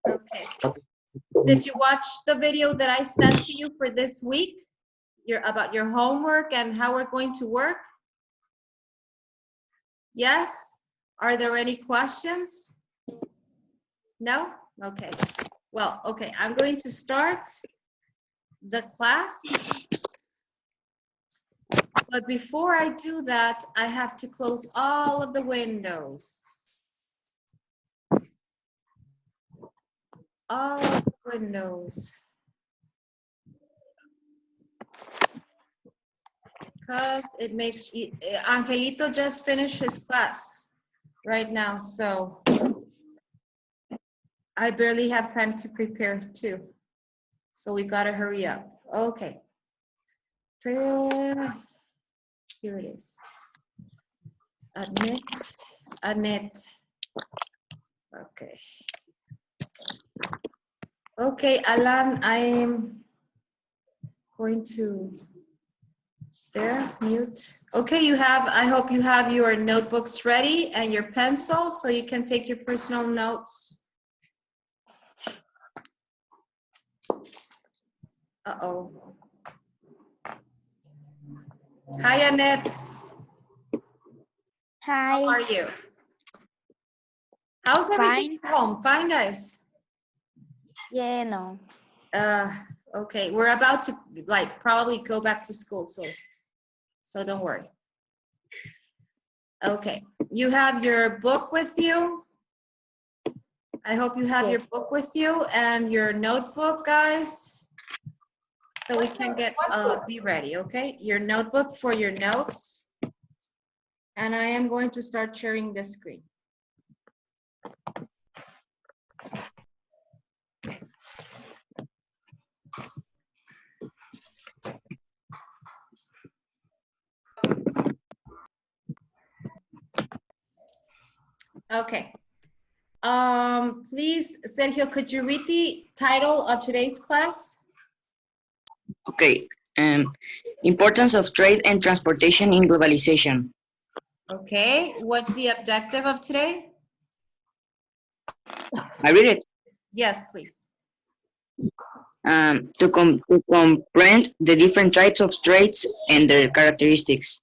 Okay. Did you watch the video that I sent to you for this week? About your homework and how we're going to work? Yes? Are there any questions? No? Okay. Well, okay, I'm going to start the class. But before I do that, I have to close all of the windows. All of the windows. Because it makes, Angelito just finished his class right now, so I barely have time to prepare too. So we gotta hurry up. Okay. Here it is. Admit. Okay. Okay, Alan, I'm going to mute. Okay, I hope you have your notebooks ready and your pencils so you can take your personal notes. Uh-oh. Hi, Annette. Hi. How are you? How's everything at home? Fine, guys? Yeah, no. Okay, we're about to probably go back to school, so don't worry. Okay, you have your book with you. I hope you have your book with you and your notebook, guys, so we can be ready, okay? Your notebook for your notes. And I am going to start sharing the screen. Okay. Please, Sergio, could you read the title of today's class? Okay. Importance of trade and transportation in globalization. Okay. What's the objective of today? I read it. Yes, please. To comprehend the different types of trades and their characteristics.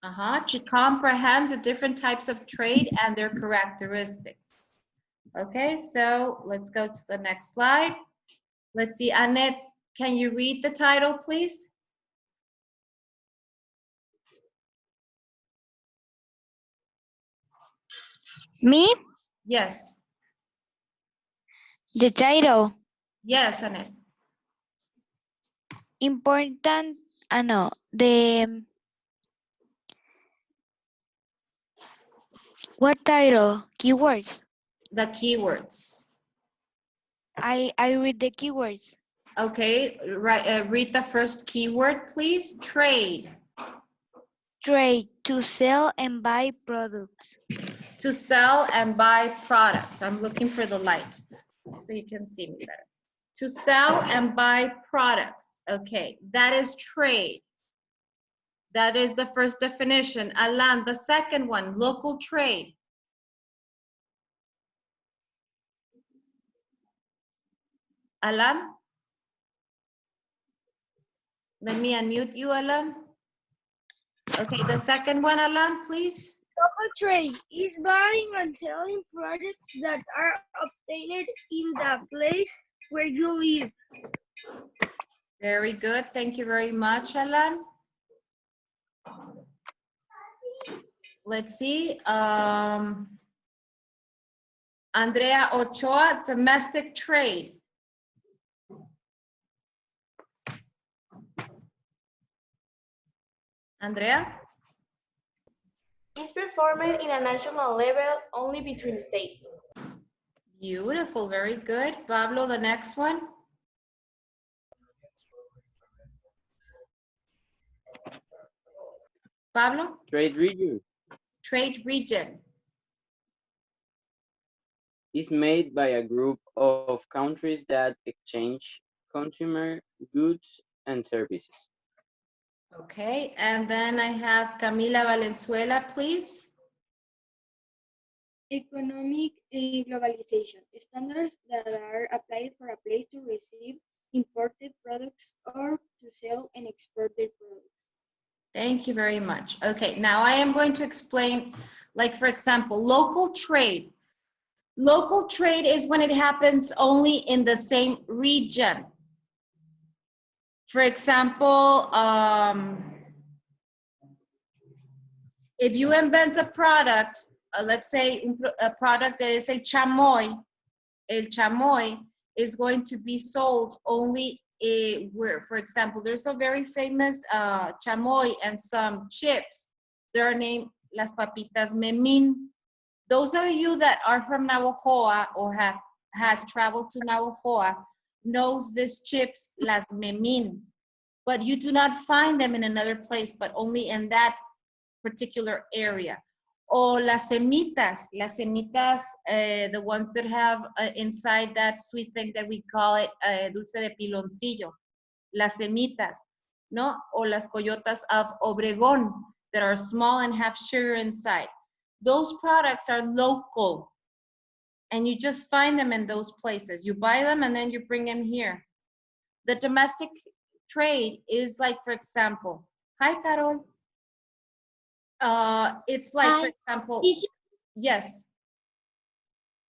To comprehend the different types of trade and their characteristics. Okay, so let's go to the next slide. Let's see, Annette, can you read the title, please? Me? Yes. The title. Yes, Annette. Important, what title? Keywords. The keywords. I read the keywords. Okay, right. Read the first keyword, please. Trade. Trade, to sell and buy products. To sell and buy products. I'm looking for the light so you can see me better. To sell and buy products. Okay, that is trade. That is the first definition. Alan, the second one, local trade. Alan? Let me unmute you, Alan. Okay, the second one, Alan, please. Local trade is buying and selling products that are obtained in the place where you live. Very good. Thank you very much, Alan. Let's see. Andrea Ochoa, domestic trade. Andrea? Is performed in a national level only between states. Beautiful, very good. Pablo, the next one. Pablo? Trade region. Trade region. Is made by a group of countries that exchange consumer goods and services. Okay, and then I have Camila Valenzuela, please. Economic globalization, standards that are place to receive imported products or to sell and export their products. Thank you very much. Okay, now I am going to explain, like for example, local trade. Local trade is when it happens only in the same region. For example, if you invent a product, let's say a product that is a chamoy, el chamoy is going to be sold only where, for example, there's a very famous chamoy and some chips. They're named Las Papitas Memín. Those of you that are from Navajoa or has traveled to Navajoa knows these chips, Las Memín, but you do not find them in another place, but only in that particular area. Or las semitas, the ones that have inside that sweet thing that we call it dulce de piloncillo, las semitas, no? Or las coyotas of Obregón that are small and have sugar inside. Those products are local, and you just find them in those places. You buy them and then you bring them here. The domestic trade is like, for example, hi, Carol. It's like, for example, yes.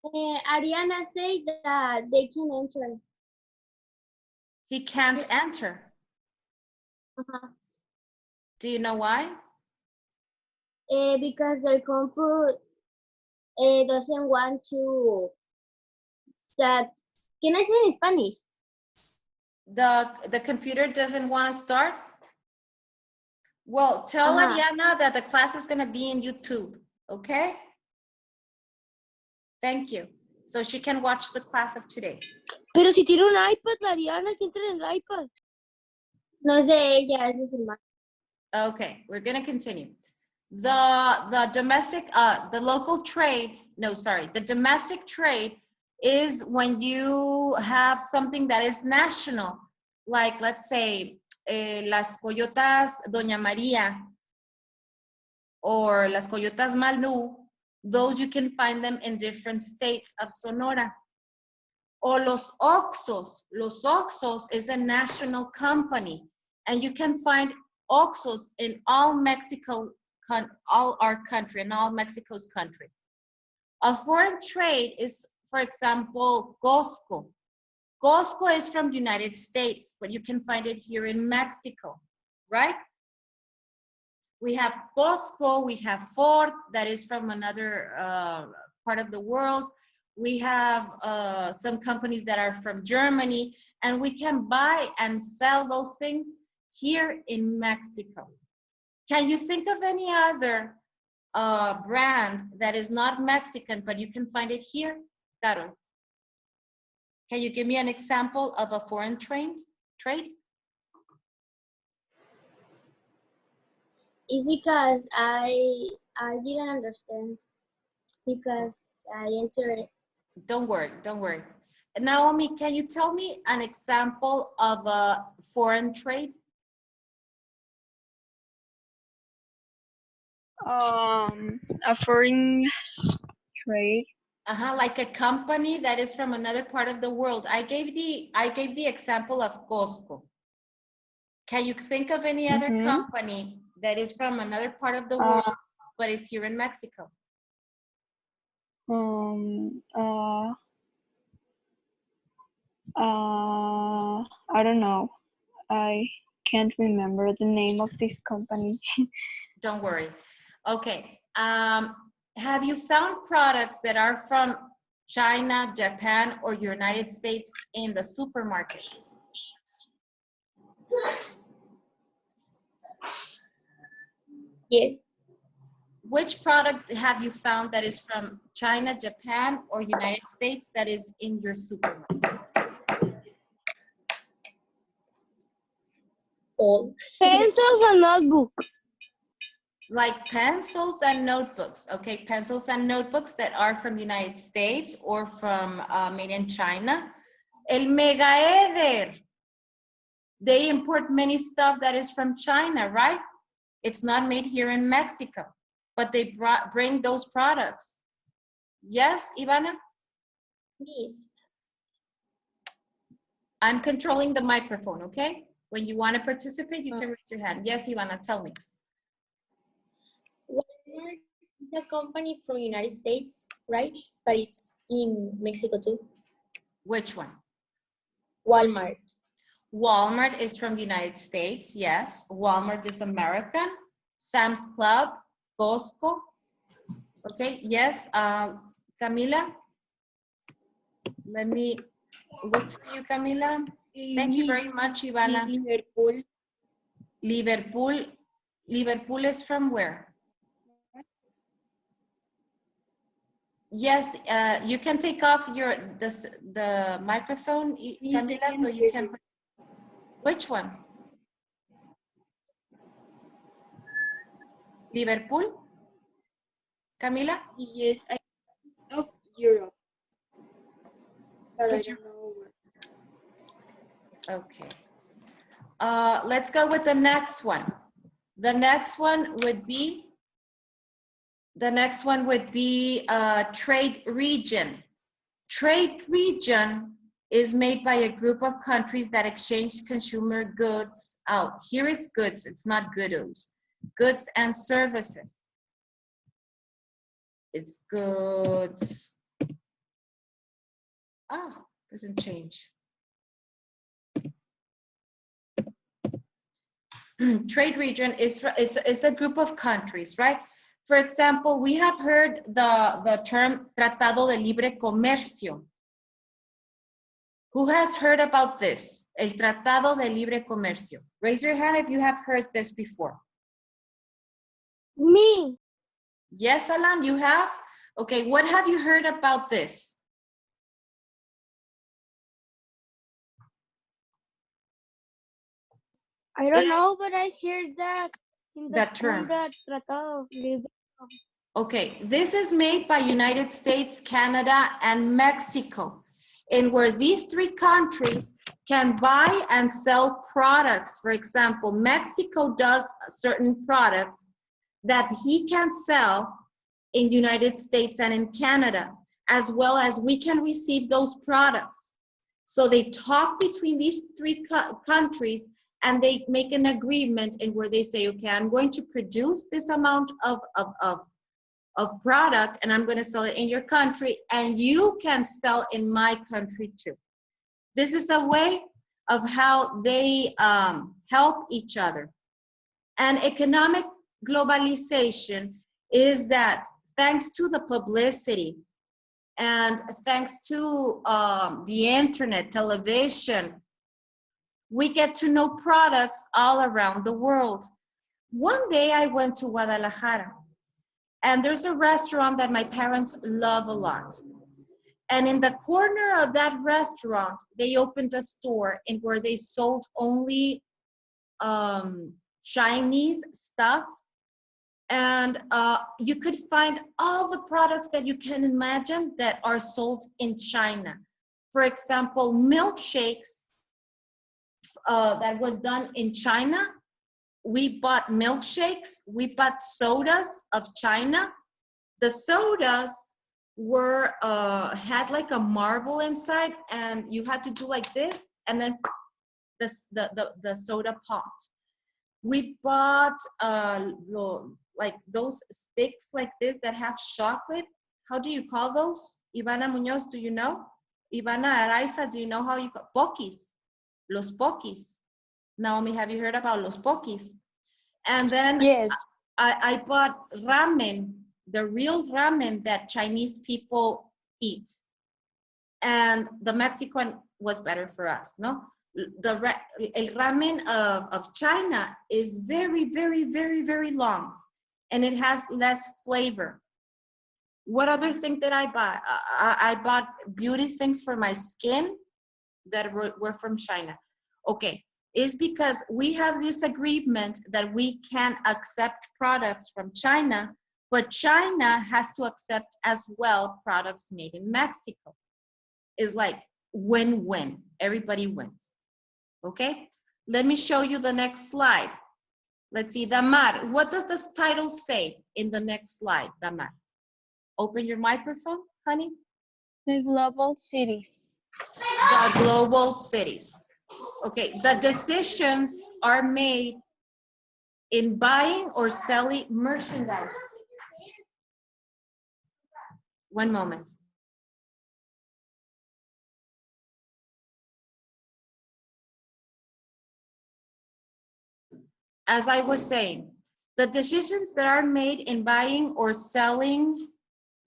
Ariana said that they can enter. He can't enter. Do you know why? Because their computer doesn't want to. That can I say in Spanish? The computer doesn't want to start? Well, tell Ariana that the class is going to be in YouTube, okay? Thank you. So she can watch the class of today. Pero si tiene un iPad, la Ariana, que entre en el iPad. No es de ella, es de su hermana. Okay, we're going to continue. The domestic, the local trade, no, sorry, the domestic trade is when you have something that is national, like let's say las coyotas Doña María or las coyotas Malú. Those you can find them in different states of Sonora. Or los Oxos. Los Oxos is a national company, and you can find Oxos in all Mexico, all our country, in all Mexico's country. A foreign trade is, for example, Costco. Costco is from the United States, but you can find it here in Mexico, right? We have Costco, we have Ford, that is from another part of the world. We have some companies that are from Germany, and we can buy and sell those things here in Mexico. Can you think of any other brand that is not Mexican, but you can find it here? Carol, can you give me an example of a foreign trade? It's because I didn't understand because I entered it. Don't worry, don't worry. Naomi, can you tell me an example of a foreign trade? A foreign trade. Like a company that is from another part of the world. I gave the example of Costco. Can you think of any other company that is from another part of the world, but is here in Mexico? I don't know. I can't remember the name of this company. Don't worry. Okay. Have you found products that are from China, Japan, or United States in the supermarkets? Yes. Which product have you found that is from China, Japan, or United States that is in your supermarket? All. Pencils and notebook. Like pencils and notebooks, okay? Pencils and notebooks that are from United States or from made in China. El Mega Eder. They import many stuff that is from China, right? It's not made here in Mexico, but they bring those products. Yes, Ivana? Yes. I'm controlling the microphone, okay? When you want to participate, you can raise your hand. Yes, Ivana, tell me. Walmart is a company from United States, right? But it's in Mexico too. Which one? Walmart. Walmart is from the United States, yes. Walmart is American. Sam's Club, Costco. Okay, yes. Camila? Let me look for you, Camila. Thank you very much, Ivana. Liverpool. Liverpool. Liverpool is from where? Yes, you can take off the microphone, Camila, so you can. Which one? Liverpool? Camila? Yes, I of Europe. But I Could you? don't know where. Okay. Let's go with the next one. The next one would be trade region. Trade region is made by a group of countries that exchange consumer goods. Oh, here is goods, it's not goods. Goods and services. It's goods. Oh, doesn't change. Trade region is a group of countries, right? For example, we have heard the term Tratado de Libre Comercio. Who has heard about this? El Tratado de Libre Comercio. Raise your hand if you have heard this before. Me. Yes, Alan, you have? Okay, what have you heard about this? I don't know, but I heard that in the That school term. that Tratado Libre. Okay, this is made by United States, Canada, and Mexico, and where these three countries can buy and sell products. For example, Mexico does certain products that he can sell in United States and in Canada, as well as we can receive those products. So they talk between these three countries and they make an agreement in where they say, okay, I'm going to produce this amount of product and I'm going to sell it in your country and you can sell in my country too. This is a way of how they help each other. And economic globalization is that thanks to the publicity and thanks to the internet, television, we get to know products all around the world. One day I went to Guadalajara and there's a restaurant that my parents love a lot. And in the corner of that restaurant, they opened a store in where they sold only Chinese stuff. And you could find all the products that you can imagine that are sold in China. For example, milkshakes that was done in China. We bought milkshakes, we bought sodas of China. The sodas were, had like a marble inside and you had to do like this and then the soda popped. We bought like those sticks like this that have chocolate. How do you call those? Ivana Munoz, do you know? Ivana Araiza, do you know how you call Pokis? Los Pokis. Naomi, have you heard about Los Pokis? And then Yes. I bought ramen, the real ramen that Chinese people eat. And the Mexican was better for us, no? El ramen of China is very, very, very, very long. And it has less flavor. What other thing did I buy? I bought beauty things for my skin that were from China. Okay, it's because we have this agreement that we can accept products from China, but China has to accept as well products made in Mexico. It's like win-win, everybody wins. Okay, let me show you the next slide. Let's see, Damar, what does this title say in the next slide, Damar? Open your microphone, honey. The global cities. The global cities. Okay, the decisions are made in buying or selling merchandise. One moment. As I was saying, the decisions that are made in buying or selling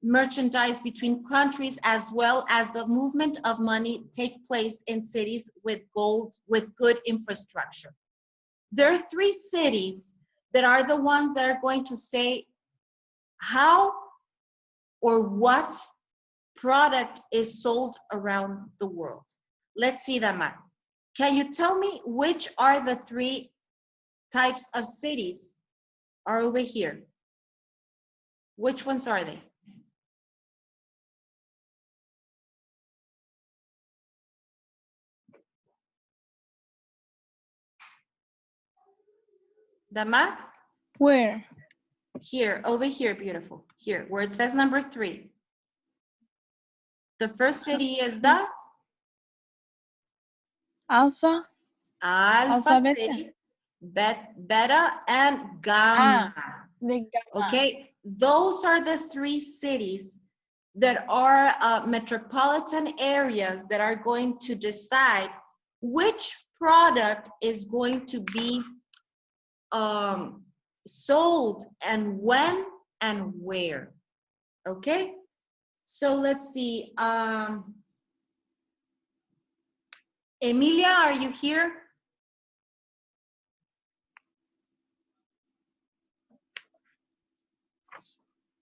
merchandise between countries, as well as the movement of money, take place in cities with good infrastructure. There are 3 cities that are the ones that are going to say how or what product is sold around the world. Let's see that map. Can you tell me which are the 3 types of cities are over here? Which ones are they? The map? Where? Here, over here, beautiful. Here, where it says number 3. The first city is the Alpha? Alpha Beta. city, Beta, and Gamma. The Gamma. Okay, those are the 3 cities that are metropolitan areas that are going to decide which product is going to be sold and when and where. Okay, so let's see. Emilia, are you here?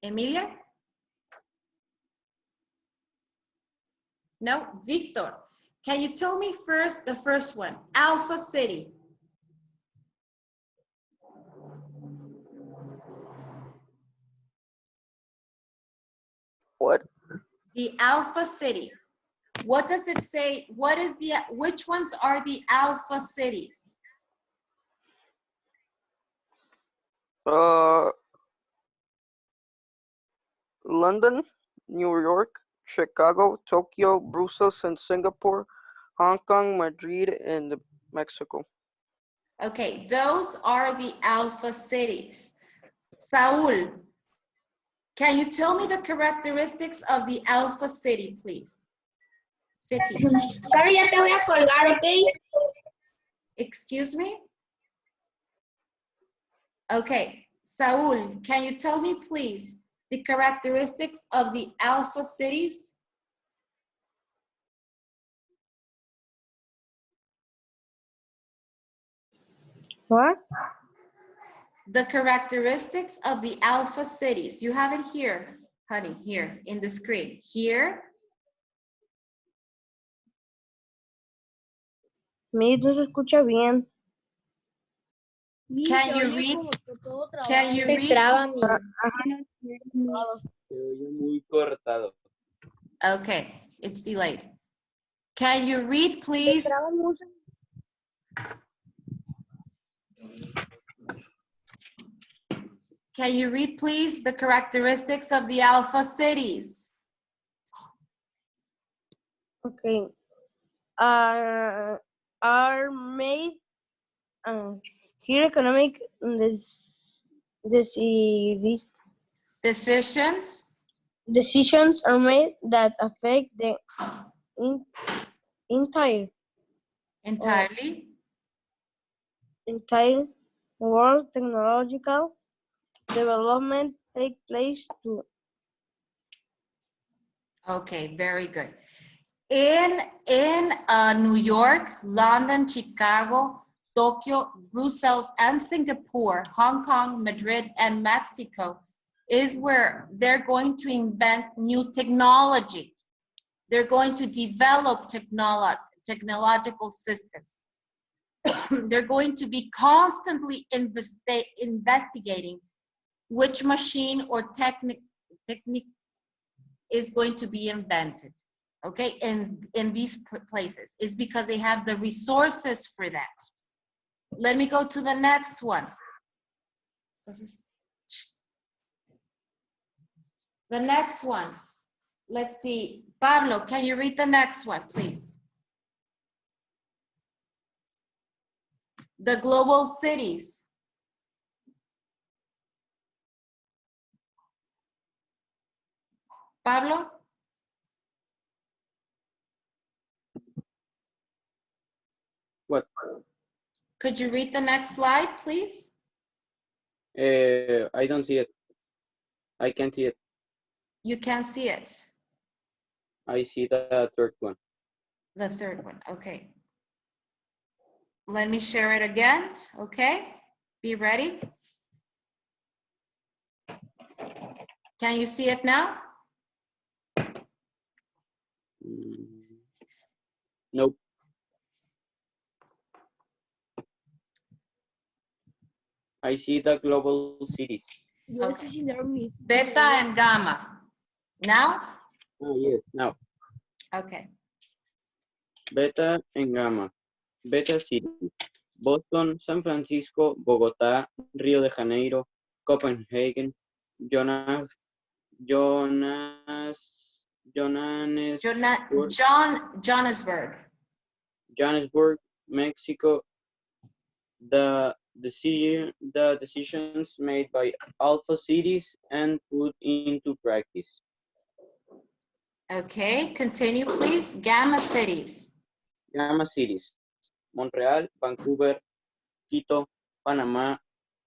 Emilia? No, Victor. Can you tell me first the first one? Alpha City. What? The Alpha City. What does it say? Which ones are the Alpha cities? London, New York, Chicago, Tokyo, Brussels, and Singapore, Hong Kong, Madrid, and Mexico. Okay, those are the Alpha cities. Saul, can you tell me the characteristics of the Alpha city, please? Cities. Sorry, ya te voy a colgar, ¿ok? Excuse me? Okay, Saul, can you tell me, please, the characteristics of the Alpha cities? What? The characteristics of the Alpha cities. You have it here, honey, here in the screen. Here. Mi, no se escucha bien. Can you read? Can you read? Se oye muy cortado. Okay, it's delayed. Can you read, please? Can you read, please, the characteristics of the Alpha cities? Okay. Are made here economic Decisions decisions are made that affect the entire world. Technological development take place too. Okay, very good. In New York, London, Chicago, Tokyo, Brussels, and Singapore, Hong Kong, Madrid, and Mexico is where they're going to invent new technology. They're going to develop technological systems. They're going to be constantly investigating which machine or technique is going to be invented, okay, in these places. It's because they have the resources for that. Let me go to the next one. The next one. Let's see. Pablo, can you read the next one, please? The global cities. Pablo? What? Could you read the next slide, please? I don't see it. I can't see it. You can't see it. I see the third one. The third one, okay. Let me share it again, okay? Be ready. Can you see it now? Nope. I see the global cities. Yo Okay. necesito dormir. Beta and gamma. Now? Oh, yes, now. Okay. Beta and gamma. Beta City. Boston, San Francisco, Bogotá, Rio de Janeiro, Copenhagen, Johannesburg. Johannesburg, Mexico. The decisions made by alpha cities and put into practice. Okay, continue please. Gamma cities. Gamma cities. Montreal, Vancouver, Quito, Panama,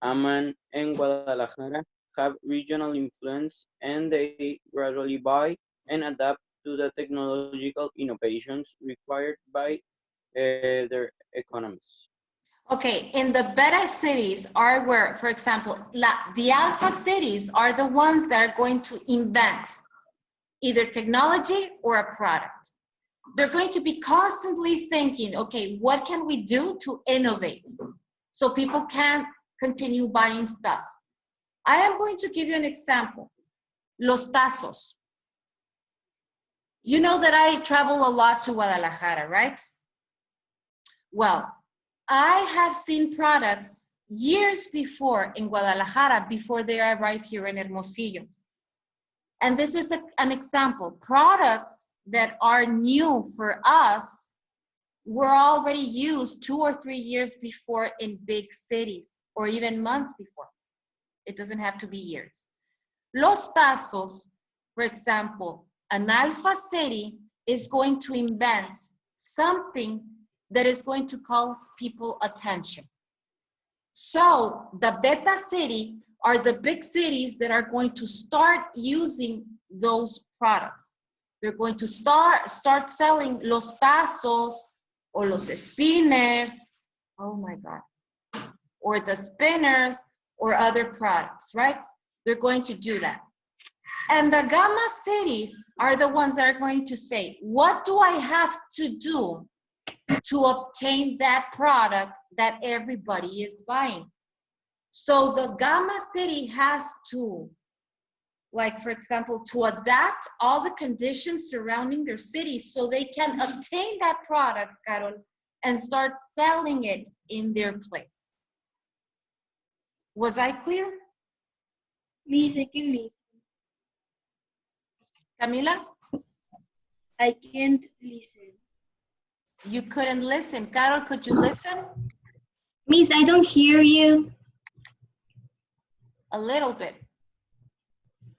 Amman, and Guadalajara have regional influence, and they gradually buy and adapt to the technological innovations required by their economies. Okay, in the beta cities are where, for example, the alpha cities are the ones that are going to invent either technology or a product. They're going to be constantly thinking, okay, what can we do to innovate so people can continue buying stuff? I am going to give you an example. Los tazos. You know that I travel a lot to Guadalajara, right? Well, I have seen products years before in Guadalajara, before they arrive here in Hermosillo. And this is an example. Products that are new for us were already used 2 or 3 years before in big cities, or even months before. It doesn't have to be years. Los Tazos, for example, an alpha city is going to invent something that is going to call people attention. So the beta city are the big cities that are going to start using those products. They're going to start selling los tazos or los spinners, oh my God, or the spinners or other products, right? They're going to do that. And the gamma cities are the ones that are going to say, what do I have to do to obtain that product that everybody is buying? So the gamma city has to, like for example, to adapt all the conditions surrounding their city so they can obtain that product, Carol, and start selling it in their place. Was I clear? Miss, I can listen. Camila? I can't listen. You couldn't listen. Carol, could you listen? Miss, I don't hear you. A little bit.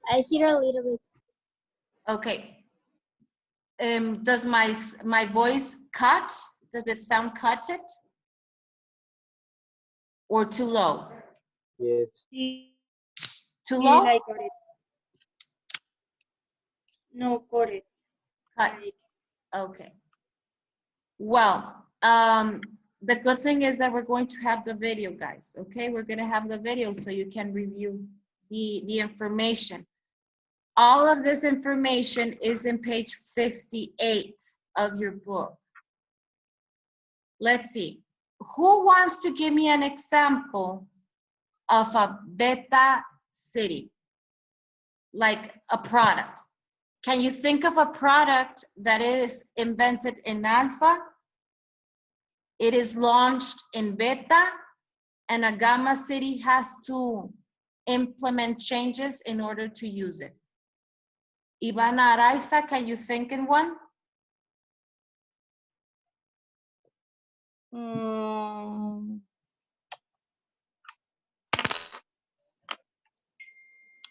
I hear a little bit. Okay. Does my voice cut? Does it sound cutted? Or too low? Yes. Too low? I got it. No, got it. Cut. Okay. Well, the good thing is that we're going to have the video, guys. Okay, we're going to have the video so you can review the information. All of this information is in page 58 of your book. Let's see. Who wants to give me an example of a beta city? Like a product. Can you think of a product that is invented in alpha? It is launched in beta, and a gamma city has to implement changes in order to use it. Ivana Araiza, can you think in one?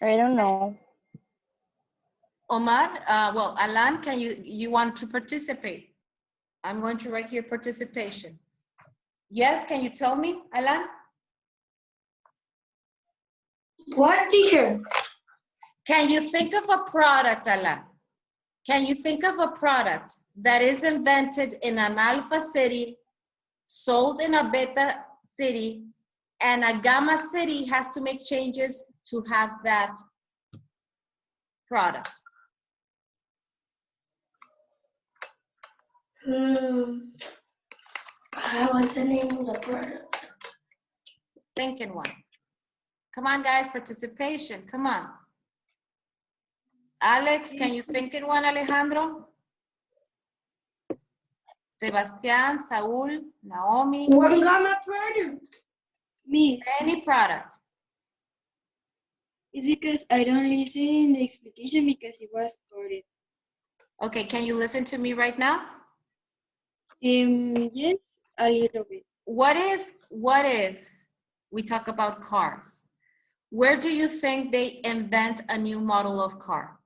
I don't know. Omar, well, Alan, can you want to participate? I'm going to write here participation. Yes, can you tell me, Alan? What, teacher? Can you think of a product, Alan? Can you think of a product that is invented in an alpha city, sold in a beta city, and a gamma city has to make changes to have that product? What's the name of the product? Think in one. Come on, guys, participation, come on. Alex, can you think in one, Alejandro? Sebastián, Saúl, Naomi. One gamma product. Miss, Any product. it's because I don't listen the explanation because it was recorded. Okay, can you listen to me right now? Yes, a little bit. What if we talk about cars? Where do you think they invent a new model of car?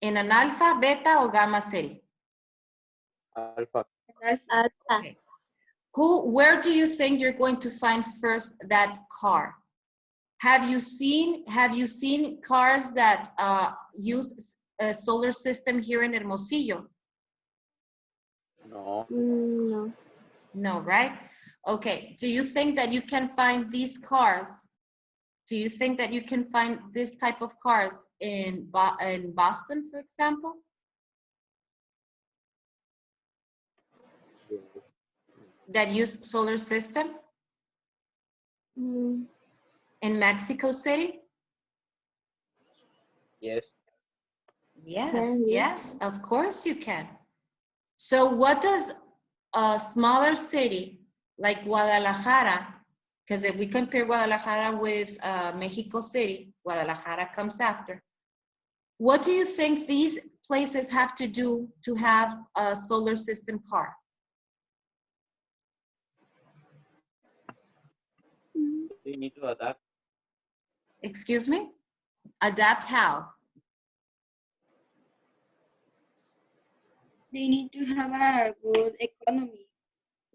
In an alpha, beta, or gamma city? Alpha. Alpha. Okay. Where do you think you're going to find first that car? Have you seen cars that use a solar system here in Hermosillo? No. No. No, right? Okay, do you think that you can find these cars? Do you think that you can find this type of cars in Boston, for example? That use solar system? Mm, In Mexico City? Yes. Yes, yeah. yes, of course you can. So what does a smaller city like Guadalajara, because if we compare Guadalajara with Mexico City, Guadalajara comes after. What do you think these places have to do to have a solar system car? They need to adapt. Excuse me? Adapt how? They need to have a good economy.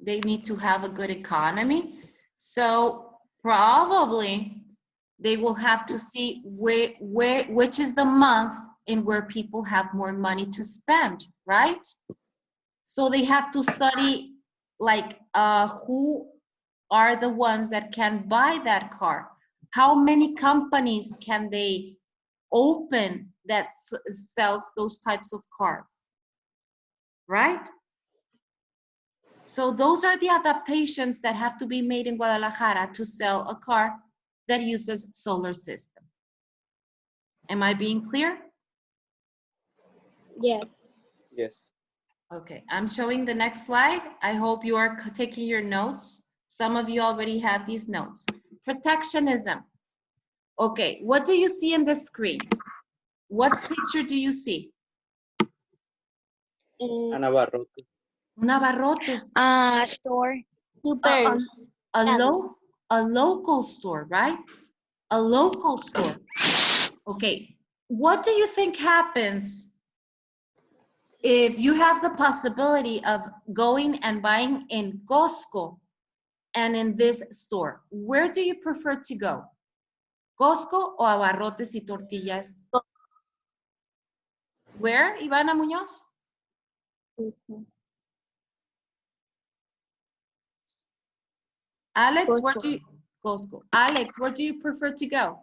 They need to have a good economy. So probably they will have to see which is the month in where people have more money to spend, right? So they have to study like who are the ones that can buy that car? How many companies can they open that sells those types of cars, right? So those are the adaptations that have to be made in Guadalajara to sell a car that uses solar system. Am I being clear? Yes. Yes. Okay, I'm showing the next slide. I hope you are taking your notes. Some of you already have these notes. Protectionism. Okay, what do you see in the screen? What picture do you see? An abarrote. Un abarrotes. Store. Super. A local store, right? A local store. Okay, what do you think happens if you have the possibility of going and buying in Costco and in this store? Where do you prefer to go? ¿Costco o abarrotes y tortillas? Where, Ivana Muñoz? Alex, where do you, Costco. Alex, where do you prefer to go?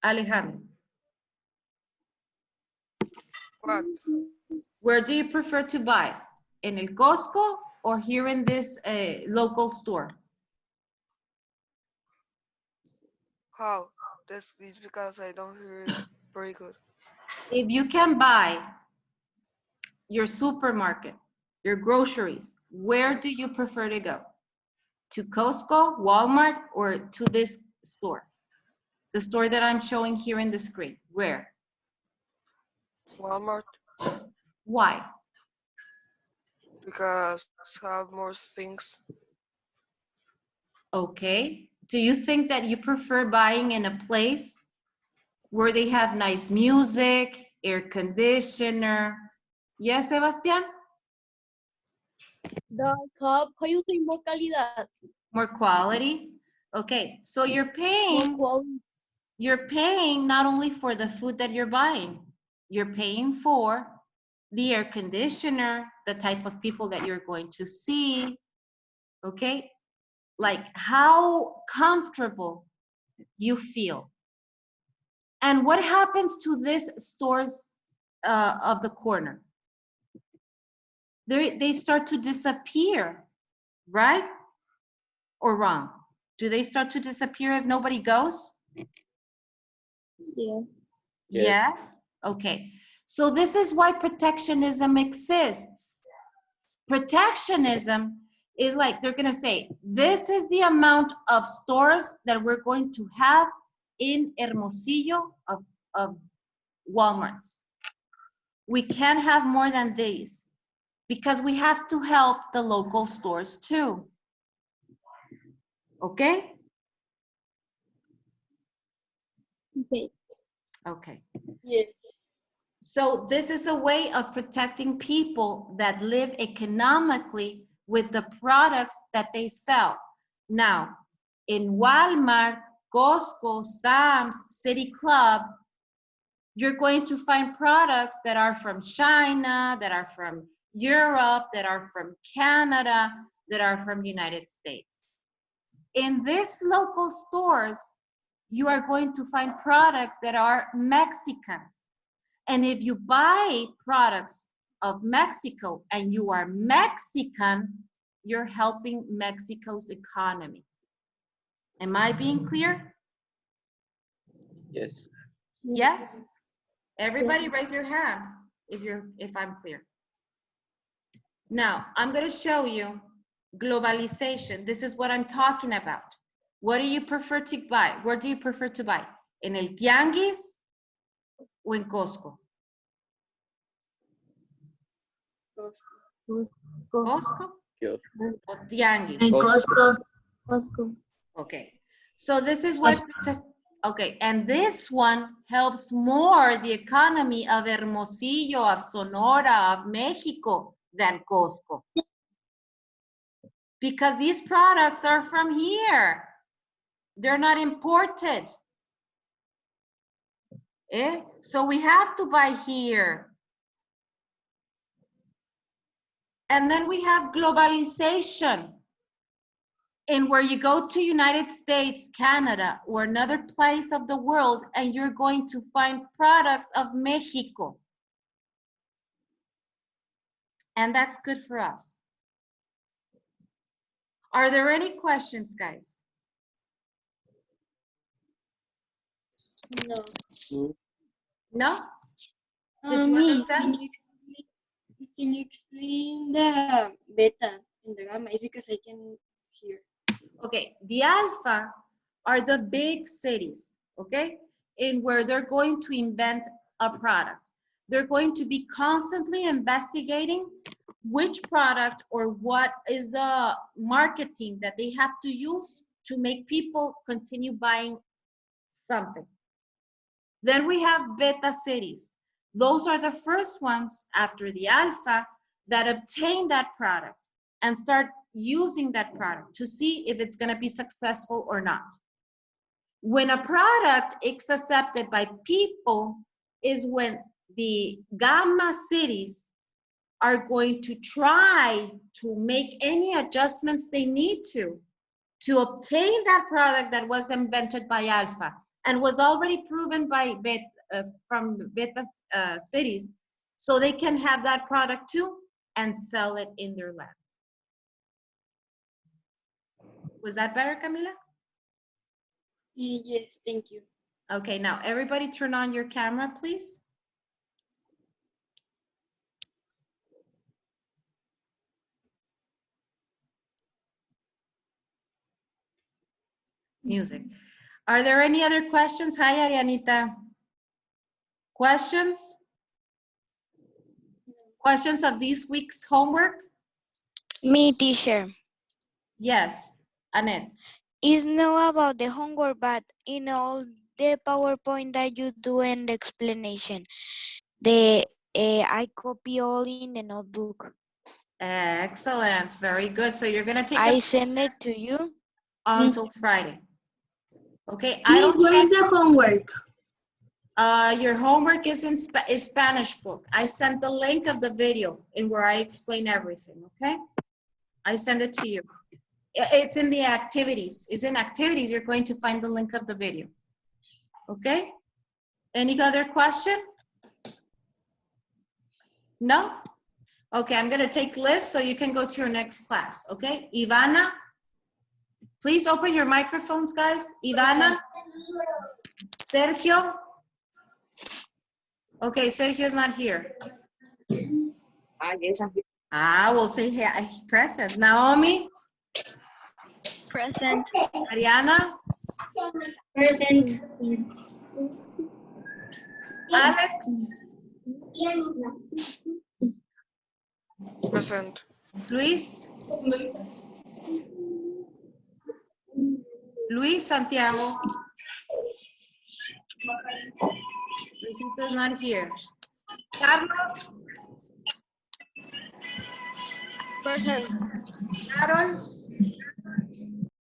Alejandro. What? Where do you prefer to buy? In el Costco or here in this local store? How? This is because I don't hear it very good. If you can buy your supermarket, your groceries, where do you prefer to go? To Costco, Walmart, or to this store? The store that I'm showing here in the screen. Where? Walmart, Why? because have more things. Okay. Do you think that you prefer buying in a place where they have nice music, air conditioner? Yes, Sebastián? The cup, how you say more calidad? More quality? Okay, so More quality. you're paying not only for the food that you're buying, you're paying for the air conditioner, the type of people that you're going to see, okay? Like how comfortable you feel. And what happens to these stores of the corner? They start to disappear, right? Or wrong? Do they start to disappear if nobody goes? Yeah. Yes? Okay. So this is why protectionism exists. Protectionism is like they're going to say, this is the amount of stores that we're going to have in Hermosillo of Walmarts. We can't have more than these because we have to help the local stores too. Okay? Okay. Okay. Yeah. So this is a way of protecting people that live economically with the products that they sell. Now, in Walmart, Costco, Sam's, City Club, you're going to find products that are from China, that are from Europe, that are from Canada, that are from United States. In these local stores, you are going to find products that are Mexicans. And if you buy products of Mexico and you are Mexican, you're helping Mexico's economy. Am I being clear? Yes. Yes? Everybody raise your hand if I'm clear. Now, I'm going to show you globalization. This is what I'm talking about. What do you prefer to buy? Where do you prefer to buy? ¿En el tianguis o en Costco? Costco Yes. o tianguis? En Costco. Costco. Okay. So this is what, okay, and this one helps more the economy of Hermosillo, of Sonora, of Mexico than Costco. Because these products are from here. They're not imported. So we have to buy here. And then we have globalization. And where you go to United States, Canada, or another place of the world, and you're going to find products of Mexico. And that's good for us. Are there any questions, guys? No. No? Did you understand? Can you explain the beta and the gamma? It's because I can hear. Okay, the alpha are the big cities, okay? In where they're going to invent a product. They're going to be constantly investigating which product or what is the marketing that they have to use to make people continue buying something. Then we have beta cities. Those are the first ones after the alpha that obtain that product and start using that product to see if it's going to be successful or not. When a product is accepted by people is when the gamma cities are going to try to make any adjustments they need to obtain that product that was invented by alpha and was already proven by from beta cities, so they can have that product too and sell it in their lab. Was that better, Camila? Yes, thank you. Okay, now everybody turn on your camera, please. Music. Are there any other questions? Hi, Arianita. Questions? Questions of this week's homework? Me, teacher. Yes, Annette. It's not about the homework, but in all the PowerPoint that you do and the explanation, I copy all in the notebook. Excellent. Very good. So you're going to take I it send it to you. until Friday. Okay. I don't Where is check. the homework? Your homework is in Spanish book. I sent the link of the video in where I explain everything, okay? I send it to you. It's in the activities. It's in activities. You're going to find the link of the video. Okay? Any other question? No? Okay, I'm going to take Liz so you can go to your next class, okay? Ivana, please open your microphones, guys. Ivana, Sergio. Okay, Sergio's not here. Yes, I'm here. We'll say present. Naomi? Present. Ariana? Present. Alex? Present. Luis? Luis Santiago? Luisito's not here. Carlos? Present. Carol?